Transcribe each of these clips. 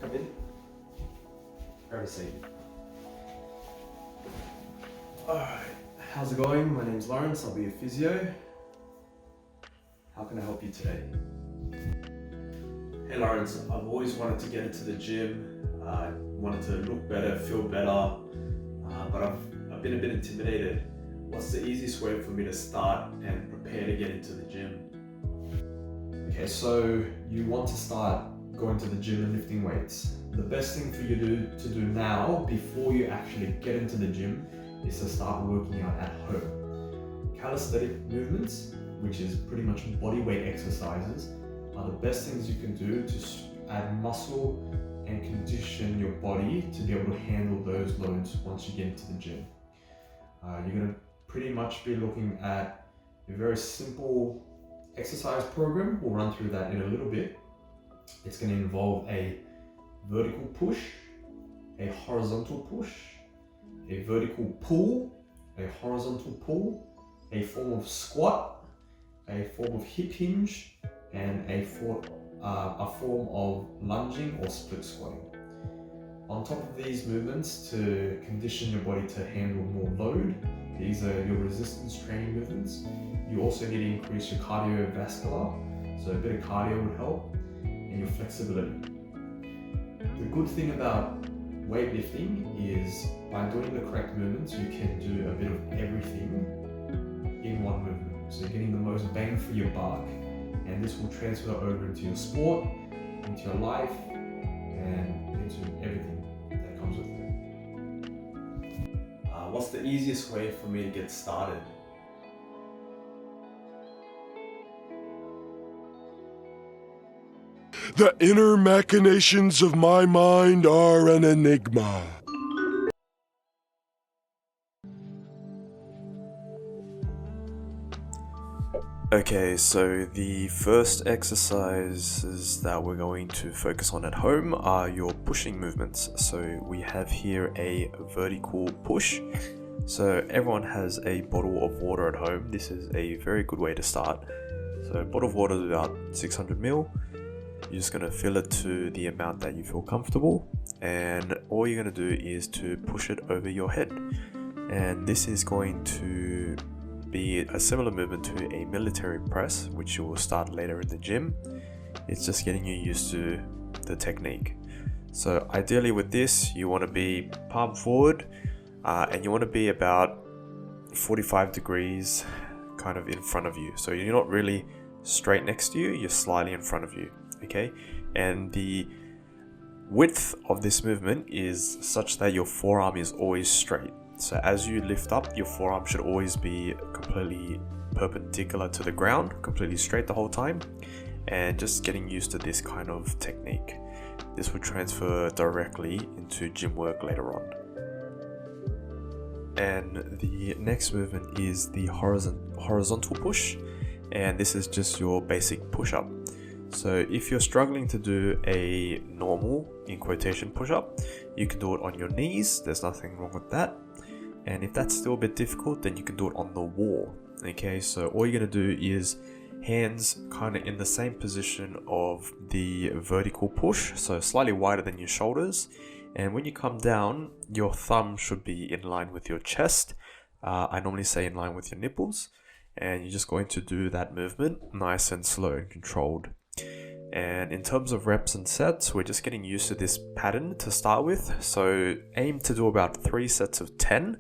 Come in. Grab a seat. Alright, how's it going? My name's Lawrence, I'll be your physio. How can I help you today? Hey Lawrence, I've always wanted to get into the gym. I wanted to look better, feel better, but I've been a bit intimidated. What's the easiest way for me to start and prepare to get into the gym? Okay, so you want to start going to the gym and lifting weights. The best thing for you to do now, before you actually get into the gym, is to start working out at home. Calisthenic movements, which is pretty much body weight exercises, are the best things you can do to add muscle and condition your body to be able to handle those loads once you get into the gym. You're going to pretty much be looking at a very simple exercise program. We'll run through that in a little bit. It's going to involve a vertical push, a horizontal push, a vertical pull, a horizontal pull, a form of squat, a form of hip hinge, and a form of lunging or split squatting. On top of these movements, to condition your body to handle more load, these are your resistance training movements. You also need to increase your cardiovascular, so a bit of cardio would help, and your flexibility. The good thing about weightlifting is by doing the correct movements, you can do a bit of everything in one movement. So you're getting the most bang for your buck, and this will transfer over into your sport, into your life, and into everything that comes with it. What's the easiest way for me to get started? The inner machinations of my mind are an enigma. Okay, so the first exercises that we're going to focus on at home are your pushing movements. So we have here a vertical push. So everyone has a bottle of water at home. This is a very good way to start. So a bottle of water is about 600 ml. You're just going to fill it to the amount that you feel comfortable, and all you're going to do is to push it over your head. And this is going to be a similar movement to a military press, which you will start later in the gym. It's just getting you used to the technique. So ideally with this, you want to be palm forward, and you want to be about 45 degrees kind of in front of you. So you're not really straight next to you, you're slightly in front of you. Okay, and the width of this movement is such that your forearm is always straight. So as you lift up, your forearm should always be completely perpendicular to the ground, completely straight the whole time, and just getting used to this kind of technique. This will transfer directly into gym work later on. And the next movement is the horizontal push, and this is just your basic push-up. So if you're struggling to do a normal, in quotation, push-up, you can do it on your knees. There's nothing wrong with that. And if that's still a bit difficult, then you can do it on the wall. Okay, so all you're going to do is hands kind of in the same position of the vertical push, so slightly wider than your shoulders. And when you come down, your thumb should be in line with your chest. I normally say in line with your nipples. And you're just going to do that movement nice and slow and controlled. And in terms of reps and sets, we're just getting used to this pattern to start with. So aim to do about 3 sets of 10,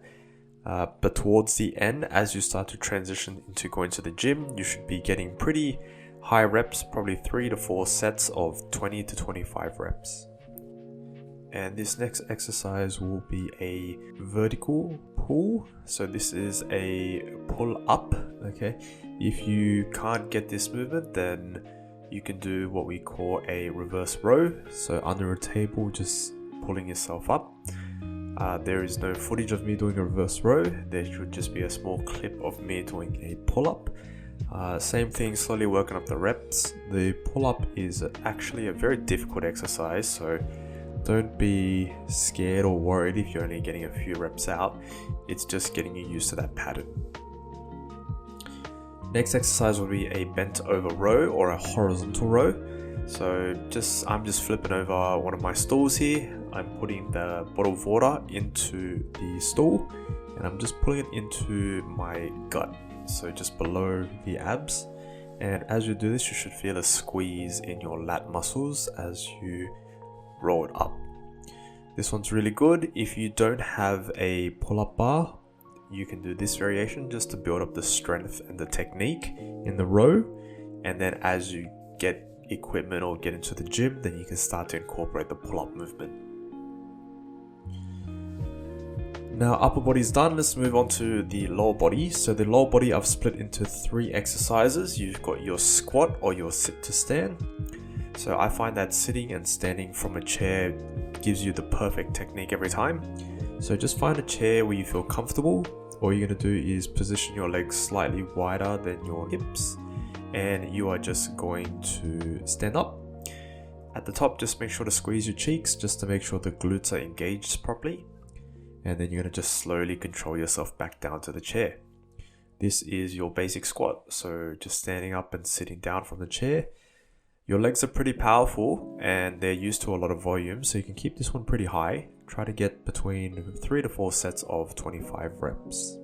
but towards the end, as you start to transition into going to the gym, you should be getting pretty high reps, probably 3 to 4 sets of 20 to 25 reps. And this next exercise will be a vertical pull. So this is a pull up. Okay, if you can't get this movement, then you can do what we call a reverse row. So under a table, just pulling yourself up. There is no footage of me doing a reverse row. There should just be a small clip of me doing a pull up. Same thing, slowly working up the reps. The pull up is actually a very difficult exercise, so don't be scared or worried if you're only getting a few reps out. It's just getting you used to that pattern. Next exercise will be a bent over row or a horizontal row. So I'm just flipping over one of my stools here. I'm putting the bottle of water into the stool and I'm just pulling it into my gut, so just below the abs. And as you do this, you should feel a squeeze in your lat muscles as you roll it up. This one's really good. If you don't have a pull-up bar, you can do this variation just to build up the strength and the technique in the row. And then as you get equipment or get into the gym, then you can start to incorporate the pull-up movement. Now upper body's done, let's move on to the lower body. So the lower body I've split into 3 exercises. You've got your squat or your sit to stand. So I find that sitting and standing from a chair gives you the perfect technique every time. So just find a chair where you feel comfortable. All you're going to do is position your legs slightly wider than your hips, and you are just going to stand up. At the top, just make sure to squeeze your cheeks just to make sure the glutes are engaged properly. And then you're going to just slowly control yourself back down to the chair. This is your basic squat. So just standing up and sitting down from the chair. Your legs are pretty powerful and they're used to a lot of volume, so you can keep this one pretty high. Try to get between 3 to 4 sets of 25 reps.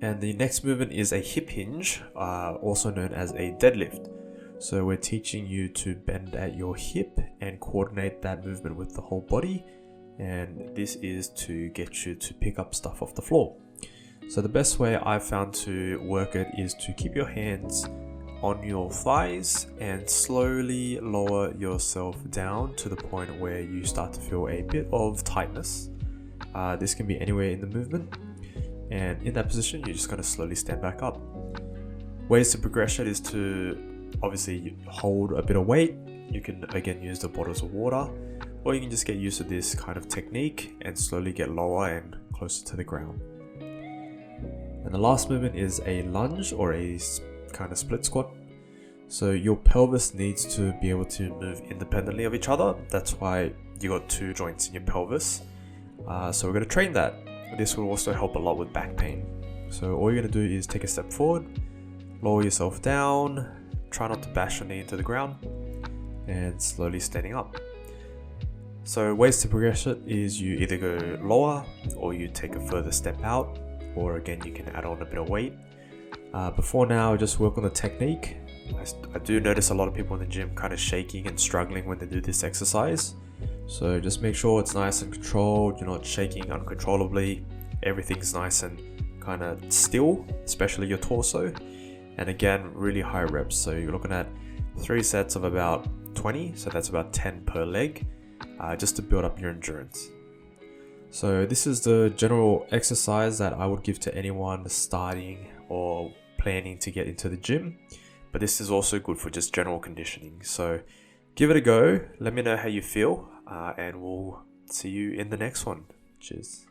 And the next movement is a hip hinge, also known as a deadlift. So we're teaching you to bend at your hip and coordinate that movement with the whole body. And this is to get you to pick up stuff off the floor. So the best way I've found to work it is to keep your hands on your thighs and slowly lower yourself down to the point where you start to feel a bit of tightness. This can be anywhere in the movement. And in that position, you're just going to slowly stand back up. Ways to progress it is to obviously hold a bit of weight. You can again use the bottles of water, or you can just get used to this kind of technique and slowly get lower and closer to the ground. And the last movement is a lunge or a kind of split squat. So your pelvis needs to be able to move independently of each other. That's why you got 2 joints in your pelvis. So we're going to train that. This will also help a lot with back pain. So all you're going to do is take a step forward, lower yourself down, try not to bash your knee into the ground, and slowly standing up. So ways to progress it is you either go lower or you take a further step out, or again you can add on a bit of weight. Before now, just work on the technique. I do notice a lot of people in the gym kind of shaking and struggling when they do this exercise. So just make sure it's nice and controlled, you're not shaking uncontrollably, everything's nice and kind of still, especially your torso. And again, really high reps. So you're looking at 3 sets of about 20, so that's about 10 per leg, just to build up your endurance. So this is the general exercise that I would give to anyone starting or planning to get into the gym, but this is also good for just general conditioning. So give it a go, let me know how you feel, and we'll see you in the next one. Cheers.